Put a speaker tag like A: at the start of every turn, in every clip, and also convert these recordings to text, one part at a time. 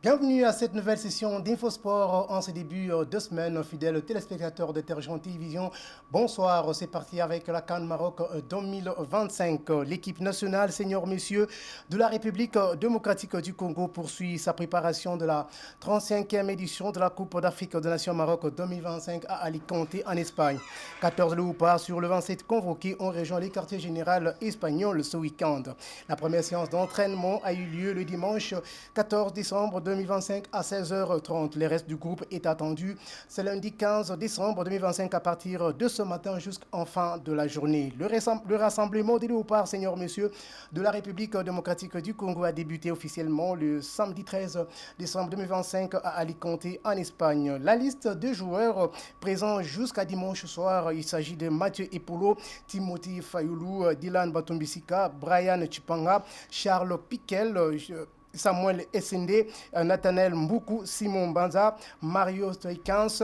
A: Bienvenue à cette nouvelle session d'Infosport en ce début de semaine. Fidèles téléspectateurs de Terre-Jean Télévision, bonsoir. C'est parti avec la CAN Maroc 2025. L'équipe nationale, seniors messieurs, de la République démocratique du Congo poursuit sa préparation de la 35e édition de la Coupe d'Afrique des Nations Maroc 2025 à Alicante en Espagne. 14 léopards sur le 27 convoqués ont rejoint les quartiers généraux espagnols ce week-end. La première séance d'entraînement a eu lieu le dimanche 14 décembre 2025 à 16h30. Le reste du groupe est attendu ce lundi 15 décembre 2025 à partir de ce matin jusqu'en fin de la journée. Le rassemblement des léopards, seigneurs messieurs, de la République démocratique du Congo a débuté officiellement le samedi 13 décembre 2025 à Alicante en Espagne. La liste de joueurs présents jusqu'à dimanche soir, il s'agit de Mathieu Epolo, Timothy Fayoulou, Dylan Batumbisika, Brian Chipanga, Charles Piquel, Samuel Essende, Nathanaël Mboukou, Simon Banza, Mario Stoikans,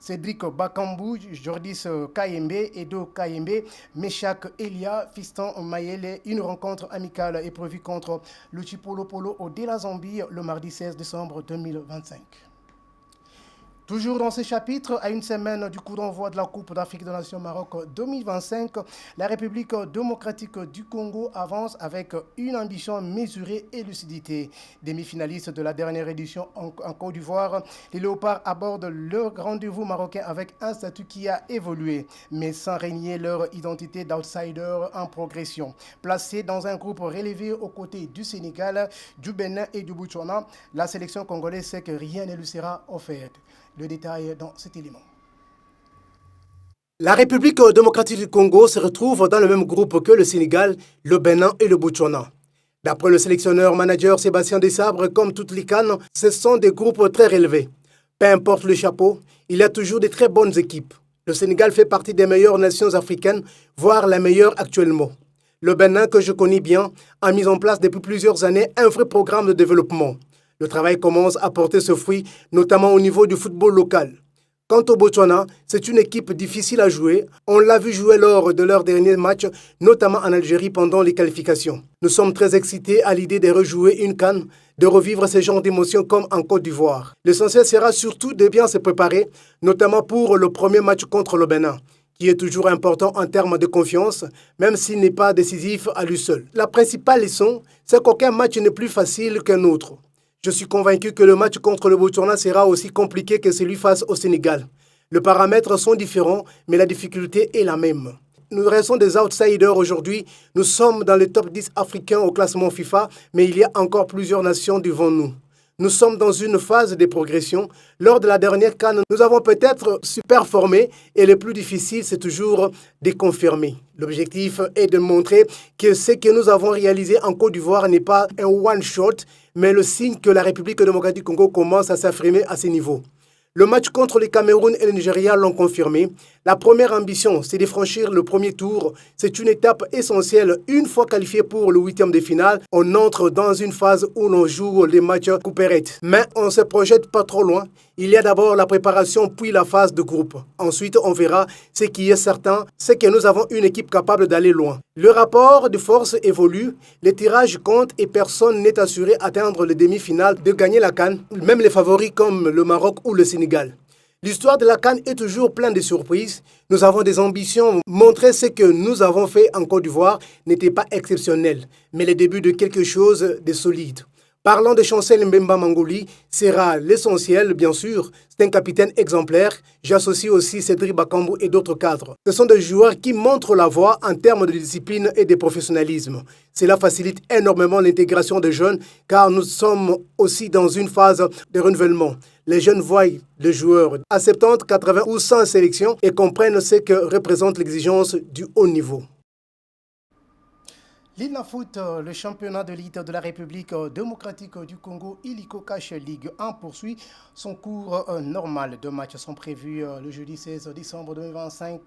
A: Cédric Bakambu, Jordis Kayembe, Edo Kayembe, Meshak Elia, Fiston Mayele. Une rencontre amicale est prévue contre le Chipolo Polo au De la Zambie le mardi 16 décembre 2025. Toujours dans ce chapitre, à une semaine du coup d'envoi de la Coupe d'Afrique des Nations Maroc 2025, la République démocratique du Congo avance avec une ambition mesurée et lucidité. Demi-finalistes de la dernière édition en Côte d'Ivoire, les Léopards abordent leur rendez-vous marocain avec un statut qui a évolué, mais sans renier leur identité d'outsider en progression. Placés dans un groupe relevé aux côtés du Sénégal, du Bénin et du Botswana, la sélection congolaise sait que rien ne lui sera offert. Le détail dans cet élément. La République démocratique du Congo se retrouve dans le même groupe que le Sénégal, le Bénin et le Botswana. D'après le sélectionneur-manager Sébastien Desabre, comme toutes les CAN, ce sont des groupes très relevés. Peu importe le chapeau, il y a toujours de très bonnes équipes. Le Sénégal fait partie des meilleures nations africaines, voire la meilleure actuellement. Le Bénin, que je connais bien, a mis en place depuis plusieurs années un vrai programme de développement. Le travail commence à porter ses fruits, notamment au niveau du football local. Quant au Botswana, c'est une équipe difficile à jouer. On l'a vu jouer lors de leur dernier match, notamment en Algérie pendant les qualifications. Nous sommes très excités à l'idée de rejouer une CAN, de revivre ce genre d'émotions comme en Côte d'Ivoire. L'essentiel sera surtout de bien se préparer, notamment pour le premier match contre le Bénin, qui est toujours important en termes de confiance, même s'il n'est pas décisif à lui seul. La principale leçon, c'est qu'aucun match n'est plus facile qu'un autre. Je suis convaincu que le match contre le Botswana sera aussi compliqué que celui face au Sénégal. Les paramètres sont différents, mais la difficulté est la même. Nous restons des outsiders aujourd'hui. Nous sommes dans le top 10 africains au classement FIFA, mais il y a encore plusieurs nations devant nous. Nous sommes dans une phase de progression. Lors de la dernière CAN, nous avons peut-être superformé et le plus difficile, c'est toujours de confirmer. L'objectif est de montrer que ce que nous avons réalisé en Côte d'Ivoire n'est pas un one-shot, mais le signe que la République démocratique du Congo commence à s'affirmer à ce niveau. Le match contre le Cameroun et le Nigeria l'ont confirmé. La première ambition, c'est de franchir le premier tour. C'est une étape essentielle. Une fois qualifié pour le huitième de finale, on entre dans une phase où l'on joue les matchs couperettes. Mais on ne se projette pas trop loin. Il y a d'abord la préparation puis la phase de groupe. Ensuite, on verra. Ce qui est certain, c'est que nous avons une équipe capable d'aller loin. Le rapport de force évolue, les tirages comptent et personne n'est assuré d'atteindre les demi-finales, de gagner la CAN, même les favoris comme le Maroc ou le Sénégal. L'histoire de la CAN est toujours pleine de surprises. Nous avons des ambitions. Montrer ce que nous avons fait en Côte d'Ivoire n'était pas exceptionnel, mais le début de quelque chose de solide. Parlant de Chancel Mbemba Mangoli, sera l'essentiel, bien sûr. C'est un capitaine exemplaire. J'associe aussi Cédric Bakambu et d'autres cadres. Ce sont des joueurs qui montrent la voie en termes de discipline et de professionnalisme. Cela facilite énormément l'intégration des jeunes car nous sommes aussi dans une phase de renouvellement. Les jeunes voient les joueurs à 70, 80 ou 100 sélections et comprennent ce que représente l'exigence du haut niveau. L'INAFOOT, le championnat de l'élite de la République démocratique du Congo, Illico Cash Ligue 1 poursuit son cours normal. Deux matchs sont prévus le jeudi 16 décembre 2025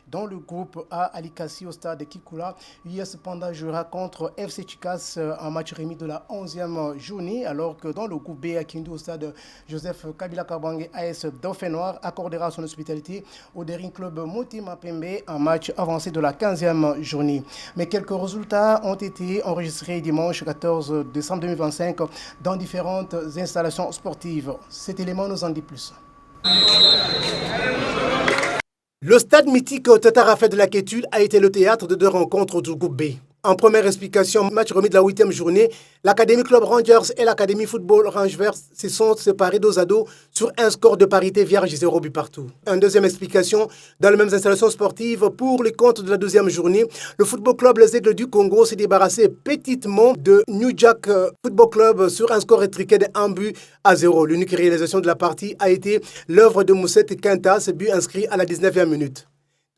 A: dans le groupe A Alikasi au stade Kikula. US Panda jouera contre FC Chikas en match remis de la 11e journée, alors que dans le groupe B à Kindu au stade Joseph Kabila Kabange, AS Dauphin Noir accordera son hospitalité au Daring Club Moti Mapembe en match avancé de la 15e journée. Mais quelques résultats résultats ont été enregistrés dimanche 14 décembre 2025 dans différentes installations sportives. Cet élément nous en dit plus. Le stade mythique Tata Rafet de la Kétule a été le théâtre de 2 rencontres du groupe B. En première explication, match remis de la 8e journée, l'Académie Club Rangers et l'Académie Football Rangers se sont séparés dos à dos sur un score de parité vierge 0 but partout. En deuxième explication, dans les mêmes installations sportives, pour les comptes de la 12e journée, le Football Club Les Aigles du Congo s'est débarrassé petitement de New Jack Football Club sur un score étriqué de 1 but à 0. L'unique réalisation de la partie a été l'œuvre de Moussette Quintas, but inscrit à la 19e minute.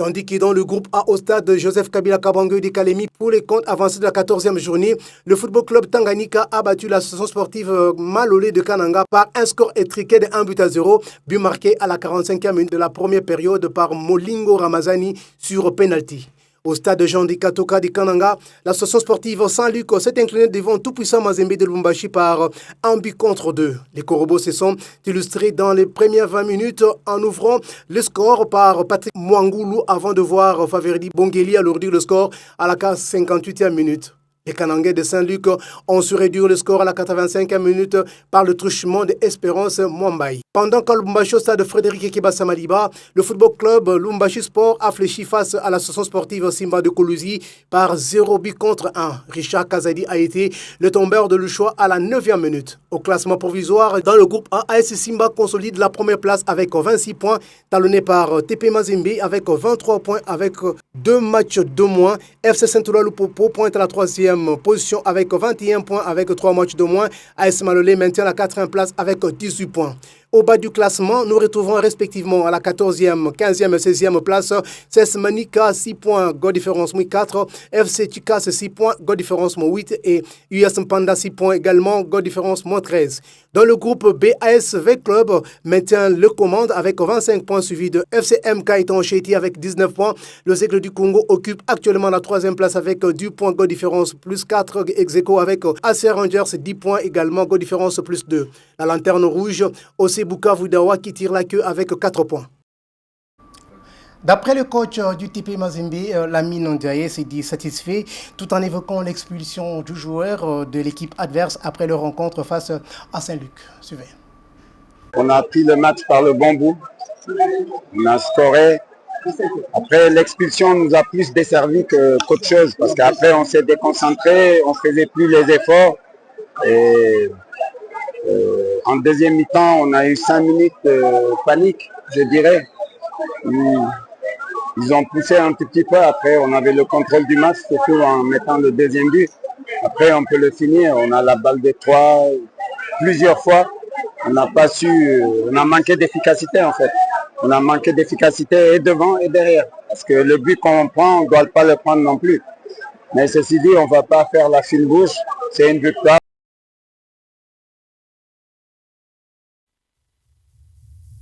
A: Tandis que dans le groupe A au stade Joseph Kabila Kabangue de Kalemi, pour les comptes avancés de la 14e journée, le Football Club Tanganyika a battu l'association sportive Malolé de Kananga par un score étriqué de 1 but à 0, but marqué à la 45e minute de la première période par Molingo Ramazani sur penalty. Au stade Jean-Di Katoka de Kananga, l'association sportive Saint-Luc s'est inclinée devant tout-puissant Mazembe de Lubumbashi par 1 but contre 2. Les Korobos se sont illustrés dans les premières 20 minutes en ouvrant le score par Patrick Mwangoulou avant de voir Faverdi Bongeli alourdir le score à la 58e minute. Les Kanangais de Saint-Luc ont su réduire le score à la 85e minute par le truchement d'Espérance Mwambaye. Pendant qu'à Lubumbashi, au stade Frédéric Ekeba Maliba, le football club Lubumbashi Sport a fléchi face à l'association sportive Simba de Koluzi par 0 but contre 1. Richard Kazadi a été le tombeur de l'Uchois à la 9e minute. Au classement provisoire, dans le groupe A, AS Simba consolide la première place avec 26 points, talonné par TP Mazembe avec 23 points avec 2 matchs de moins. FC Saint-Oula Lupopo pointe à la 3e position avec 21 points avec 3 matchs de moins. AS Malolé maintient la 4e place avec 18 points. Au bas du classement, nous retrouvons respectivement à la 14e, 15e et 16e place CES Manika 6 points, goal différence 4, FC Chikas 6 points, goal différence 8 et US Mpanda 6 points également, goal différence 13. Dans le groupe BASV Club maintient le commande avec 25 points suivi de FCMK Itancheti avec 19 points. Les Aigles du Congo occupent actuellement la 3e place avec 10 points, goal différence plus 4 ex-aequo avec AC Rangers 10 points également, goal différence plus 2. La lanterne rouge aussi Bukavu Dawa qui tire la queue avec 4 points. D'après le coach du TP Mazembe, Lamine Ndiaye s'est dit satisfait tout en évoquant l'expulsion du joueur de l'équipe adverse après leur rencontre face à Saint-Luc. Suivez.
B: On a pris le match par le bon bout. On a scoré. Après, l'expulsion nous a plus desservi qu'autre chose parce qu'après, on s'est déconcentré, on ne faisait plus les efforts. Et en deuxième mi-temps, on a eu 5 minutes de panique, je dirais. Ils ont poussé un tout petit peu. Après, on avait le contrôle du match, surtout en mettant le deuxième but. Après, on peut le finir. On a la balle de 3 plusieurs fois. On n'a pas su. On a manqué d'efficacité en fait. On a manqué d'efficacité et devant et derrière. Parce que le but qu'on prend, on ne doit pas le prendre non plus. Mais ceci dit, on ne va pas faire la fine bouche. C'est une victoire.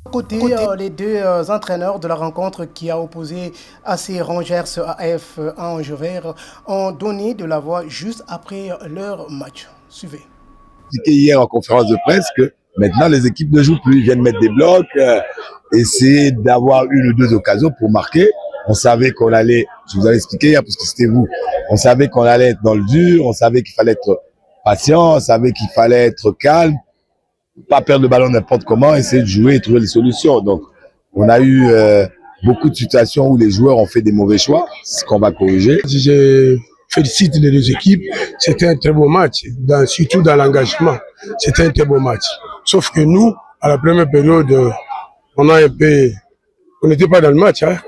A: Côté les deux entraîneurs de la rencontre qui a opposé AC Rangers à AF Angers ont donné de la voix juste après leur match. Suivez.
C: Hier en conférence de presse que maintenant les équipes ne jouent plus, ils viennent mettre des blocs, essayer d'avoir 1 ou 2 occasions pour marquer. On savait qu'on allait, je vous avais expliqué hier parce que c'était vous, on savait qu'on allait être dans le dur, on savait qu'il fallait être patient, on savait qu'il fallait être calme, pas perdre le ballon n'importe comment, essayer de jouer et trouver des solutions. Donc, on a eu beaucoup de situations où les joueurs ont fait des mauvais choix, ce qu'on va corriger.
D: Je félicite les 2 équipes. C'était un très beau match, surtout dans l'engagement. C'était un très beau match. Sauf que nous, à la première période, on n'était pas dans le match. Hein.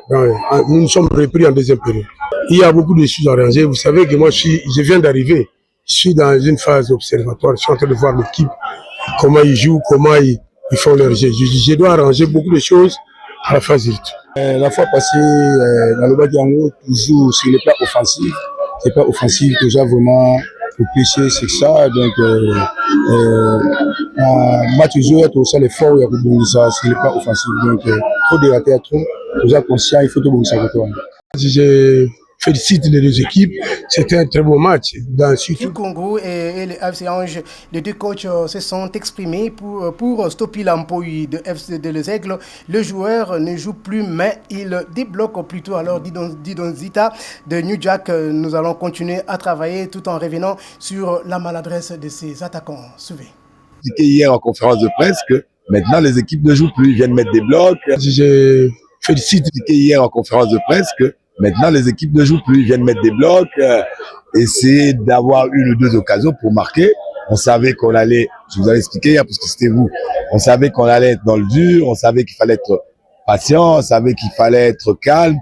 D: Nous nous sommes repris en deuxième période. Il y a beaucoup de choses à arranger. Vous savez que moi, je viens d'arriver. Je suis dans une phase observatoire. Je suis en train de voir l'équipe. Comment ils jouent, comment ils font leur jeu. Je dois arranger beaucoup de choses à la phase virtuelle. La fois passée, dans le Badiango, toujours sur le plan offensif. C'est pas offensif que j'ai vraiment péché, c'est ça. Donc, match joué, tout ça, l'effort, il y a beaucoup de ça, c'est le plan offensif. Donc, trop de ratés à trop. Déjà conscient, il faut tout bon ça. félicite les deux équipes. C'était un très beau match.
A: Du Congo et le FC Ange, les deux coachs se sont exprimés pour Stopi Lampoui de Les Aigles. Le joueur ne joue plus, mais il débloque plutôt. Alors, Didon Zita de New Jack, nous allons continuer à travailler tout en revenant sur la maladresse de ses attaquants. Suivez.
C: Hier en conférence de presse que maintenant les équipes ne jouent plus, ils viennent mettre des blocs.
D: Je félicite
C: hier en conférence de presse que maintenant les équipes ne jouent plus, ils viennent mettre des blocs, essayer d'avoir une ou deux occasions pour marquer. On savait qu'on allait, je vous avais expliqué hier parce que c'était vous, on savait qu'on allait être dans le dur, on savait qu'il fallait être patient, on savait qu'il fallait être calme,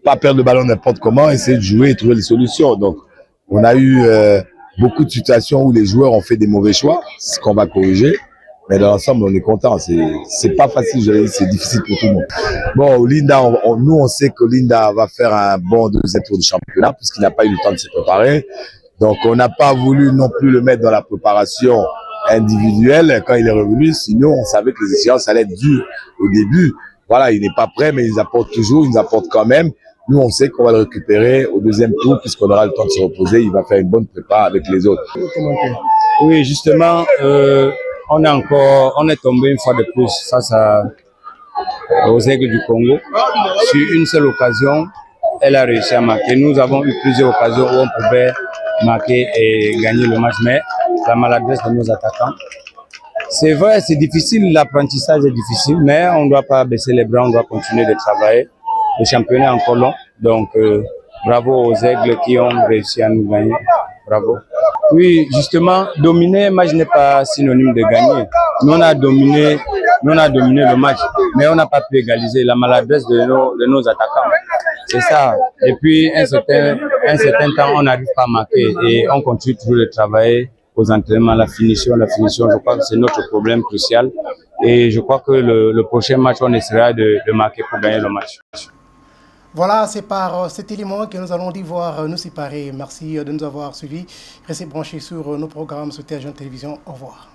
C: pas perdre le ballon n'importe comment, essayer de jouer et trouver les solutions. Donc on a eu beaucoup de situations où les joueurs ont fait des mauvais choix, ce qu'on va corriger. Mais dans l'ensemble, on est content. C'est pas facile, c'est difficile pour tout le monde. Bon, Linda, nous, on sait que Linda va faire un bon deuxième tour du championnat puisqu'il n'a pas eu le temps de se préparer. Donc, on n'a pas voulu non plus le mettre dans la préparation individuelle quand il est revenu. Sinon, on savait que les échéances allaient être dures au début. Voilà, il n'est pas prêt, mais il nous apporte toujours, il nous apporte quand même. Nous, on sait qu'on va le récupérer au deuxième tour puisqu'on aura le temps de se reposer. Il va faire une bonne prépa avec les autres.
E: Oui, justement, on est tombé une fois de plus face aux Aigles du Congo. Sur une seule occasion, elle a réussi à marquer. Nous avons eu plusieurs occasions où on pouvait marquer et gagner le match, mais la maladresse de nos attaquants. C'est vrai, c'est difficile, l'apprentissage est difficile, mais on ne doit pas baisser les bras, on doit continuer de travailler. Le championnat est encore long, donc bravo aux Aigles qui ont réussi à nous gagner. Bravo. Oui, justement, dominer un match n'est pas synonyme de gagner. Nous, on a dominé le match, mais on n'a pas pu égaliser la maladresse de nos attaquants. C'est ça. Et puis, un certain temps, on n'arrive pas à marquer et on continue toujours de travailler aux entraînements, la finition, je crois que c'est notre problème crucial. Et je crois que le prochain match, on essaiera de marquer pour gagner le match.
A: Voilà, c'est par cet élément que nous allons devoir nous séparer. Merci de nous avoir suivis. Restez branchés sur nos programmes sur TGN Télévision. Au revoir.